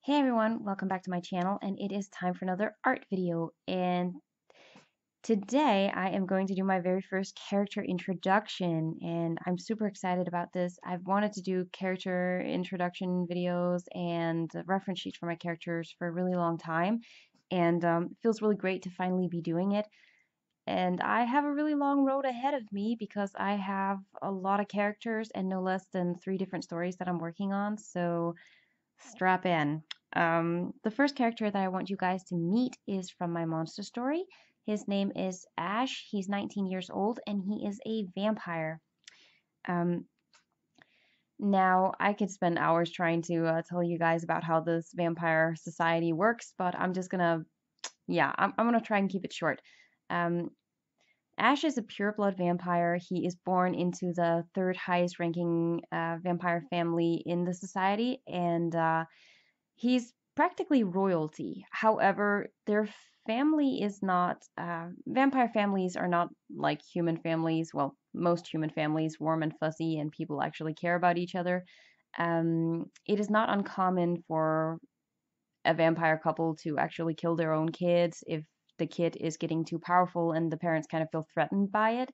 Hey everyone, welcome back to my channel, and it is time for another art video. And today I am going to do my very first character introduction, and I'm super excited about this. I've wanted to do character introduction videos and reference sheets for my characters for a really long time, and it feels really great to finally be doing it. And I have a really long road ahead of me because I have a lot of characters and no less than 3 different stories that I'm working on, so strap in. The first character that I want you guys to meet is from my monster story. His name is Ash. He's 19 years old and he is a vampire. Um, Now, I could spend hours trying to tell you guys about how this vampire society works, but I'm just gonna, I'm gonna try and keep it short. Um, Ash is a pure-blood vampire. He is born into the third highest ranking vampire family in the society, and he's practically royalty. However, their family is not, vampire families are not like human families. Well, most human families, warm and fuzzy, and people actually care about each other. It is not uncommon for a vampire couple to actually kill their own kids if the kid is getting too powerful and the parents kind of feel threatened by it.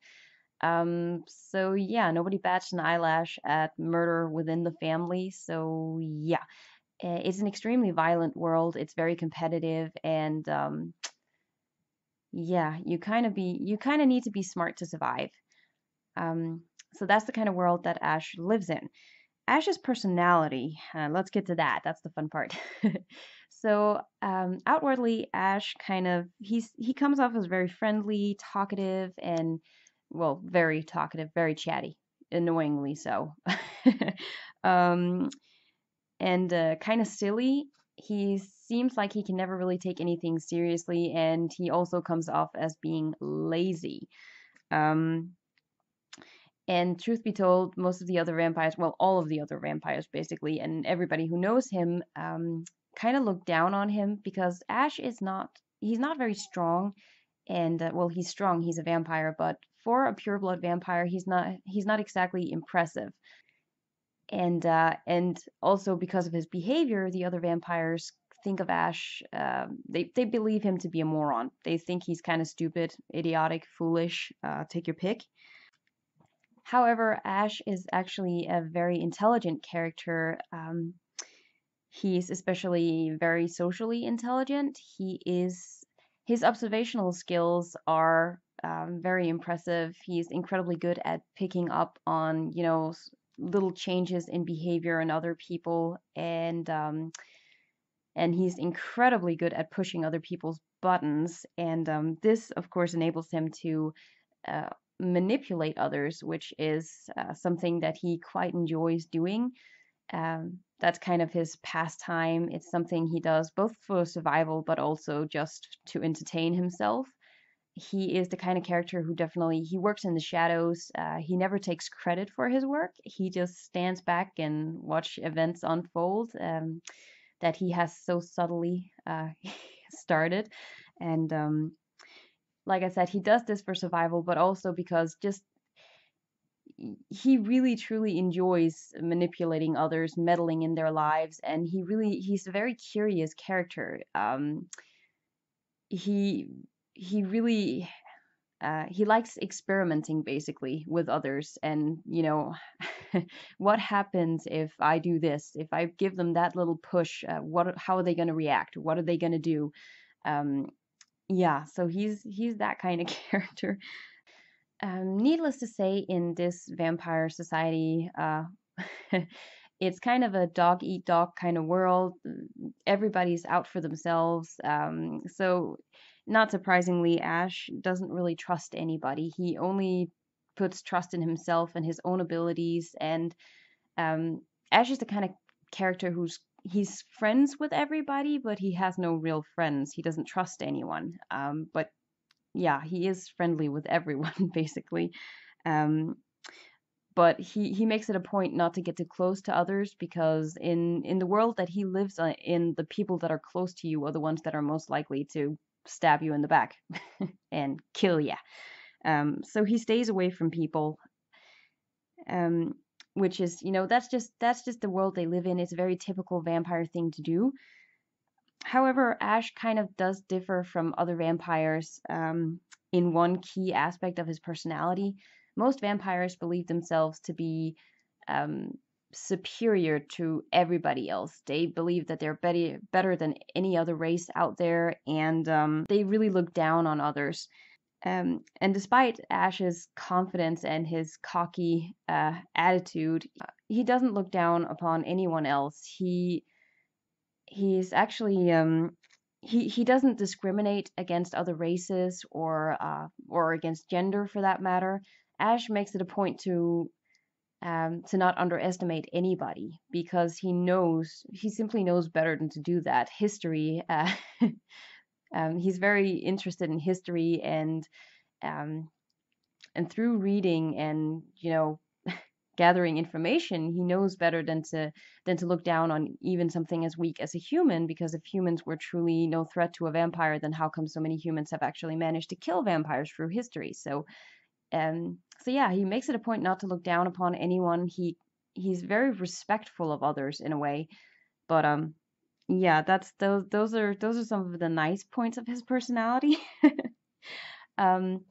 So yeah, nobody bats an eyelash at murder within the family. So yeah, it's an extremely violent world. It's very competitive, and yeah, you kind of need to be smart to survive. So that's the kind of world that Ash lives in. Ash's personality, let's get to that. That's the fun part. So outwardly, Ash he comes off as very friendly, talkative, and well, very talkative, very chatty, annoyingly so. um, and kind of silly. He seems like he can never really take anything seriously, and he also comes off as being lazy. Um, and truth be told, most of the other vampires, well, all of the other vampires basically, and everybody who knows him, kind of look down on him because Ash is not, he's not very strong. And well, he's strong, he's a vampire, but for a pureblood vampire, he's not exactly impressive. And also because of his behavior, the other vampires think of Ash. They believe him to be a moron. They think he's kind of stupid, idiotic, foolish. Take your pick. However, Ash is actually a very intelligent character. He's especially very socially intelligent. His observational skills are very impressive. He's incredibly good at picking up on, little changes in behavior in other people, and he's incredibly good at pushing other people's buttons. And this, of course, enables him to uh, manipulate others, which is something that he quite enjoys doing. That's kind of his pastime. It's something he does both for survival, but also just to entertain himself. He is the kind of character who definitely he works in the shadows. He never takes credit for his work. He just stands back and watch events unfold, that he has so subtly started. And like I said, he does this for survival, but also because just he really truly enjoys manipulating others, meddling in their lives, and he's a very curious character. He he really he likes experimenting basically with others, and what happens if I do this, if I give them that little push, how are they going to react, what are they going to do? um yeah, so he's that kind of character. Needless to say, in this vampire society, it's kind of a dog eat dog kind of world. Everybody's out for themselves. So, not surprisingly, Ash doesn't really trust anybody. He only puts trust in himself and his own abilities. And um, Ash is the kind of character he's friends with everybody, but he has no real friends. He doesn't trust anyone. But yeah, he is friendly with everyone basically. Um, but he makes it a point not to get too close to others because in the world that he lives in, the people that are close to you are the ones that are most likely to stab you in the back and kill you. So he stays away from people, which is, that's just the world they live in. It's a very typical vampire thing to do. However, Ash kind of does differ from other vampires in one key aspect of his personality. Most vampires believe themselves to be um, superior to everybody else. They believe that they're better than any other race out there, and they really look down on others. And despite Ash's confidence and his cocky attitude, he doesn't look down upon anyone else. He's actually he doesn't discriminate against other races or against gender for that matter. Ash makes it a point to not underestimate anybody because he simply knows better than to do that. History, he's very interested in history um, and through reading and gathering information, he knows better than to look down on even something as weak as a human, because if humans were truly no threat to a vampire, then how come so many humans have actually managed to kill vampires through history? So yeah, he makes it a point not to look down upon anyone. He's very respectful of others in a way, but yeah, that's those are some of the nice points of his personality. um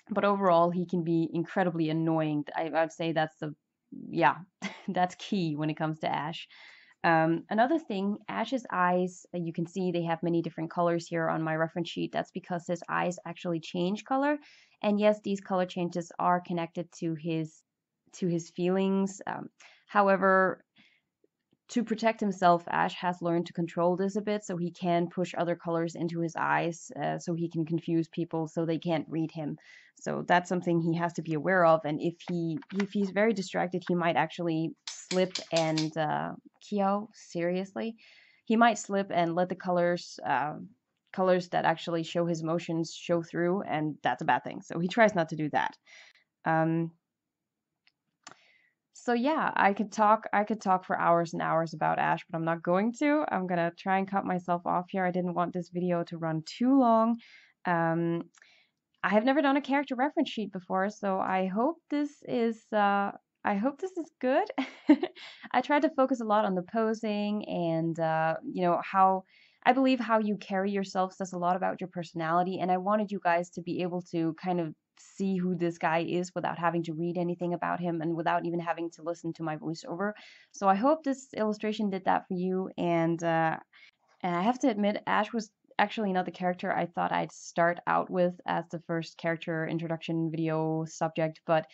but overall he can be incredibly annoying. I'd say that's the yeah, that's key when it comes to Ash. Another thing, Ash's eyes, you can see they have many different colors here on my reference sheet. That's because his eyes actually change color. And yes, these color changes are connected to his feelings. However, to protect himself, Ash has learned to control this a bit, so he can push other colors into his eyes, so he can confuse people so they can't read him. So that's something he has to be aware of. And if he's very distracted, he might actually slip and Kyo, seriously, he might slip and let the colors that actually show his emotions show through, and that's a bad thing. So he tries not to do that. Um, so yeah, I could talk for hours and hours about Ash, but I'm not going to. I'm gonna try and cut myself off here. I didn't want this video to run too long. Um, I have never done a character reference sheet before, so I hope this is good. I tried to focus a lot on the posing and how I believe how you carry yourself says a lot about your personality, and I wanted you guys to be able to kind of see who this guy is without having to read anything about him and without even having to listen to my voiceover. So I hope this illustration did that for you, and I have to admit, Ash was actually not the character I thought I'd start out with as the first character introduction video subject, but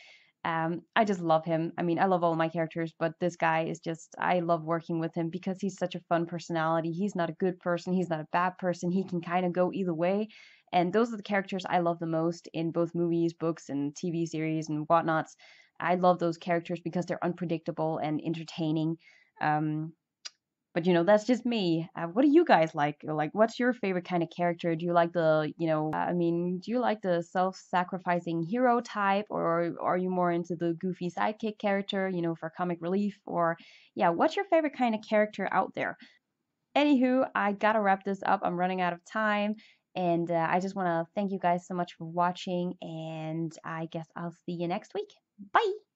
I just love him. I mean, I love all my characters, but this guy is just, I love working with him because he's such a fun personality. He's not a good person, he's not a bad person. He can kind of go either way. And those are the characters I love the most in both movies, books, and TV series and whatnots. I love those characters because they're unpredictable and entertaining. Um, but that's just me. What do you guys like? Like, what's your favorite kind of character? Do you like do you like the self-sacrificing hero type, or are you more into the goofy sidekick character, for comic relief? Or, yeah, what's your favorite kind of character out there? Anywho, I gotta wrap this up. I'm running out of time. And I just want to thank you guys so much for watching. And I guess I'll see you next week. Bye!